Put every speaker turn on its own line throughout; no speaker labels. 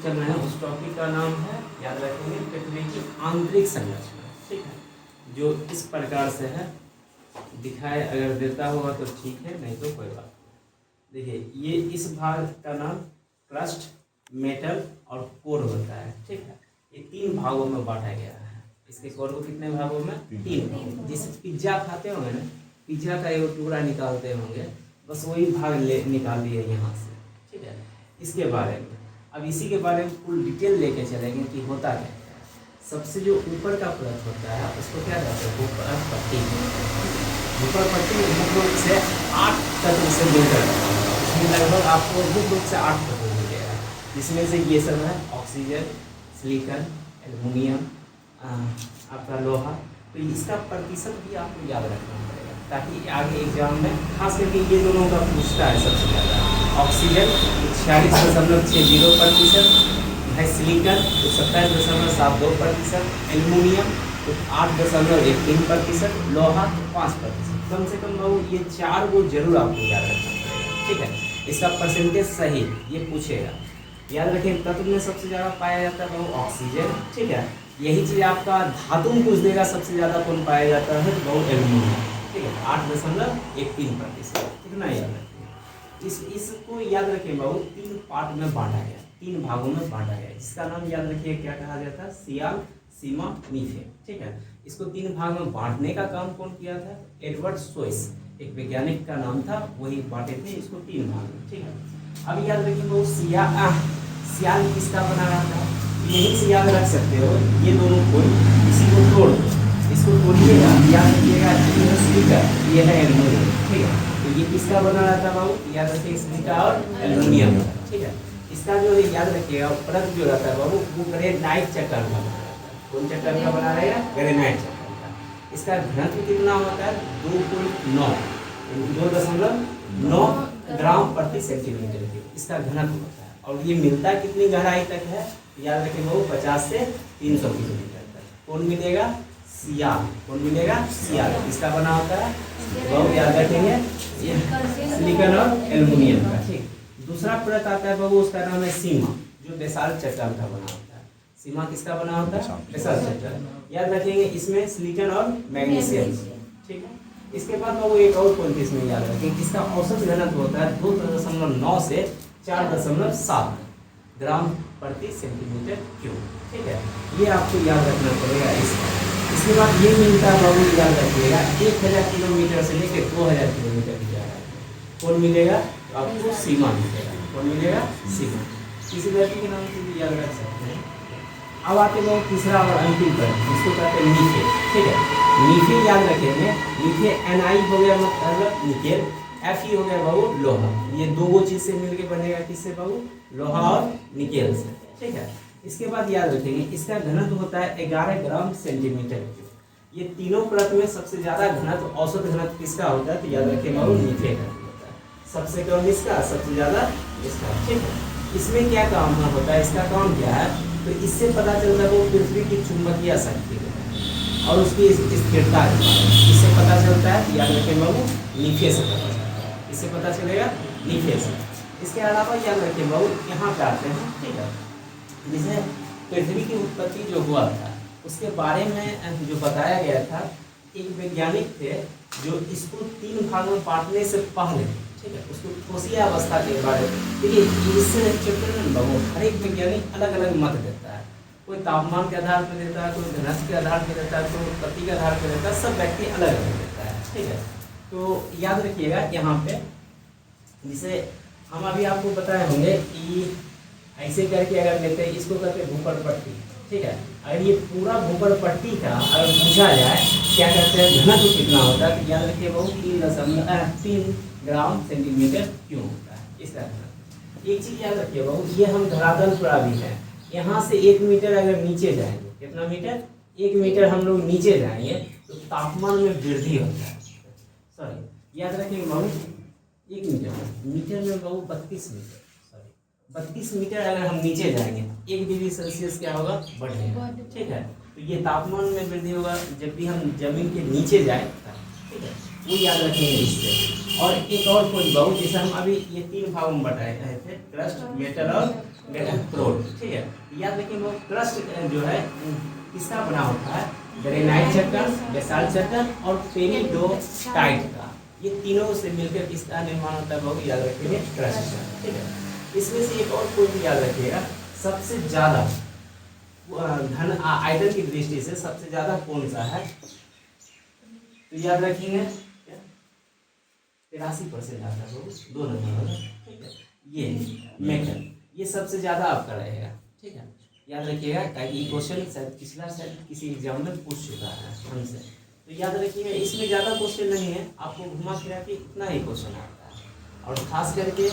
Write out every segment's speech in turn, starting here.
चल रहे हैं उस टॉपिक का नाम है, याद रखेंगे, पृथ्वी की आंतरिक संरचना। ठीक है, जो इस प्रकार से है, दिखाए अगर देता होगा तो ठीक है, नहीं तो कोई बात नहीं। देखिए ये इस भाग का नाम क्रस्ट, मेटल और कोर होता है। ठीक है, ये 3 भागों में बांटा गया है। इसके कोर को कितने भागों में? 3 भागों। जैसे पिज्जा खाते होंगे ना, पिज्जा का एक टुकड़ा निकालते होंगे, बस वही भाग निकाल लिए यहाँ से। ठीक है, इसके बारे में अब इसी के बारे में फुल डिटेल लेके चलेंगे कि होता क्या है। सबसे जो ऊपर का परत होता है उसको क्या कहते हैं? ऊपर पट्टी। ऊपर पट्टी मुख्य रूप से 8 तत्व से मिलकर इसमें लगभग आपको मुख्य रूप से 8 तत्व मिलेगा, जिसमें से ये सब है ऑक्सीजन, सिलिकॉन, एल्युमिनियम, आपका लोहा। तो इसका प्रतिशत भी आपको याद रखना पड़ेगा, ताकि आगे एग्जाम में खास करके ये दोनों का पूछता है सबसे ज़्यादा। ऑक्सीजन 46.60%, है सिलिकॉन तो 27.72%, एल्युमिनियम तो 8.13%, लोहा तो 5%। कम से कम लोग ये 4 को जरूर आपको याद रखना पड़ेगा। ठीक है, इसका परसेंटेज सही ये पूछेगा। याद रखें, तत्व में सबसे ज़्यादा पाया जाता है वो ऑक्सीजन। ठीक है, यही चीज़ आपका धातु में पूछ देगा, सबसे ज़्यादा कौन पाया जाता है? वो एल्युमिनियम। ठीक है, 8.13%। कितना याद रखें, इसको याद रखें बाबू, 3 पार्ट में बांटा गया, 3 भागों में बांटा गया, जिसका नाम याद रखिए क्या कहा जाता है? सियाल, सीमा, मीथेन। ठीक है, इसको 3 भाग में बांटने का काम कौन किया था? एडवर्ड सोइस, एक वैज्ञानिक का नाम था, वही बांटे थे इसको 3 भाग में। ठीक है, अब याद रखिए वो सियाल किसका बना रहा था? यही से याद रख सकते हो, ये दोनों को इसी को तोड़ दो, इसको तोड़िएगा, याद रखिएगा ये है एल्युमिनियम। ठीक है, तो ये किसका बना रहा था बाबू? याद रखिए सिलिका और एल्युमिनियम। ठीक है, इसका जो है याद रखिएगा परत जो रहता है बाबू, वो ग्रेनाइट चक्कर का बना रहता है। कौन चक्कर का बना रहेगा? ग्रेनाइट चक्कर का। इसका घनत्व कितना होता है? 2.9 ग्राम प्रति सेंटीमीटर इसका घनत्व होता है। और ये मिलता कितनी गहराई तक है? याद रखें बाबू, 50 से 300 किलोमीटर तक। कौन मिलेगा? सियाल। कौन मिलेगा? सियाल। इसका बना होता है बाबू, याद रखेंगे, सिलिकॉन और एल्युमिनियम का। ठीक, दूसरा परत आता है बाबू, उसका नाम है सीमा, जो बेसाल्ट चट्टान का बना होता है। सीमा किसका बना होता है? बेसाल्ट चट्टान। याद रखेंगे इसमें सिलिकॉन और मैग्नीशियम। ठीक है, इसके बाद बाबू एक और पॉइंट इसमें याद रखेंगे, जिसका औसत घनत्व होता है 2.9 से 4.7 ग्राम प्रति सेंटीमीटर क्यूब। ठीक है, ये आपको याद रखना पड़ेगा। इसके बाद ये मिलता है बाबू, याद रखिएगा, 1000 किलोमीटर से लेकर 2000 किलोमीटर की जाएगा। कौन मिलेगा? आपको सीमा मिलेगा। कौन मिलेगा? सीमा। किसी धरती के नाम से भी याद रख सकते हैं। अब आते हैं तीसरा और अंतिम परत, जिसको कहते हैं मीथेन। ठीक है, मीथेन याद रखेंगे, मीथेन Ni हो गया मतलब निकेल, Fe हो गया बाबू लोहा। ये 2 चीज से मिलके बनेगा, किससे बाबू? लोहा और निकेल से। ठीक है, इसके बाद याद रखेंगे इसका घनत्व होता है 11 ग्राम सेंटीमीटर क्यूब। ये तीनों परत में सबसे ज्यादा घनत्व, औसत घनत्व किसका होता है? तो याद रखें बाबू, मीथेन का होता है। सबसे कम इसका, सबसे ज्यादा इसका। ठीक है, इसमें क्या काम होता है? इसका काम क्या है? तो इससे पता चलता है वो पृथ्वी की चुंबकीय शक्ति और उसकी स्थिरता के बारे में इससे पता चलता है। याद रखें बाबू, नीचे से पता चलता है। इससे पता चलेगा नीचे से। इसके अलावा याद रखें बाबू, यहाँ पे आते हैं। ठीक है, जैसे पृथ्वी की उत्पत्ति जो हुआ था उसके बारे में जो बताया गया था, एक वैज्ञानिक थे जो इसको 3 भाग में बांटने से पहले, ठीक है, उसको ठोसीय अवस्था के बारे में। देखिए इस चैप्टर में बाबू हर एक वैज्ञानिक अलग अलग मत देता है। कोई तापमान के आधार पर देता है, कोई घनत्व के आधार पर देता है, कोई उत्पत्ति के आधार पर देता है, सब व्यक्ति अलग अलग देता है। ठीक है, तो याद रखिएगा यहाँ पे, जिसे हम अभी आपको बताए होंगे कि ऐसे करके अगर लेते हैं, इसको कहते हैं भूपट पट्टी। ठीक है, अगर ये पूरा भूपट पट्टी का अगर पूछा जाए क्या कहते हैं घनत्व कितना होता है, तो याद रखिए बाबू 3 ग्राम सेंटीमीटर क्यों होता है इसका घनत्व। एक चीज याद रखिए बाबू, ये हम धरातल पर अभी है, यहाँ से 1 मीटर अगर नीचे जाएंगे, कितना मीटर? 1 मीटर हम लोग नीचे जाएंगे तो तापमान में वृद्धि होता है। सॉरी, याद रखिए बाबू 1 मीटर में बाबू 32 मीटर, 32 मीटर अगर हम नीचे जाएंगे 1 डिग्री सेल्सियस क्या होगा? बढ़ेगा। ठीक है, तो ये तापमान में वृद्धि होगा जब भी हम जमीन के नीचे जाए। ठीक है, वो याद रखेंगे इससे। और एक और पॉइंट बाबू, जैसे हम अभी ये 3 भागों में बताए गए थे, क्रस्ट, मेटल और क्रोड, ठीक है। याद रखिए वो क्रस्ट जो है किसका बना होता है, ग्रेनाइट चट्टान, बेसाल्ट चट्टान और पेरिडोटाइट का, ये तीनों से मिलकर किसका निर्माण होता है बाबू, याद रखिए क्रस्ट, ठीक है। इसमें से एक और पॉइंट याद रखिएगा, सबसे ज्यादा धन आयतन की दृष्टि से सबसे ज्यादा कौन सा है, तो याद रखेंगे 83% आता है बाबू, 2 नंबर, ठीक है। ये मेटल, ये सबसे ज्यादा आपका रहेगा, ठीक है। याद रखिएगा ताकि ये क्वेश्चन शायद पिछला शायद किसी एग्जाम में पूछ चुका है हमसे, तो याद रखिएगा इसमें ज़्यादा क्वेश्चन नहीं है, आपको घुमा फिरा के इतना ही क्वेश्चन आता है, और खास करके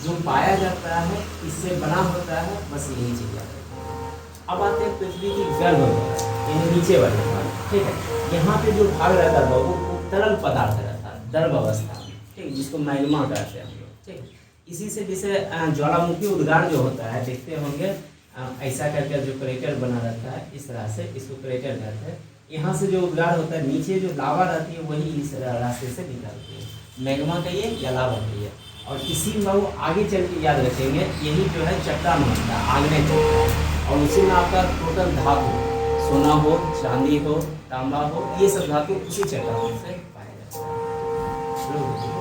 जो पाया जाता है इससे बना होता है, बस यही चीज़ याद रखिएगा। अब आते हैं पृथ्वी की गर्भ यानी नीचे वाले भाग, ठीक है। यहाँ पे जो भाग रहता है वो तरल पदार्थ रहता है, द्रव अवस्था, ठीक, जिसको मैग्मा कहते हैं हम लोग, ठीक। इसी से जैसे ज्वालामुखी उद्गार जो होता है देखते होंगे, ऐसा करके जो क्रेटर बना रहता है, इस तरह से इसको क्रेटर कहते हैं। यहाँ से जो उद्गार होता है, नीचे जो लावा रहती है वही इस रास्ते से निकलती है, मैग्मा कहिए या लावा कहिए। और इसी में वो आगे चल के याद रखेंगे, यही जो है चट्टान बनता है, आग्नेय चट्टान, और उसी में आपका टोटल धातु, सोना हो, चांदी हो, तांबा हो, ये सब धातु उसी चट्टान से पाया जाता है।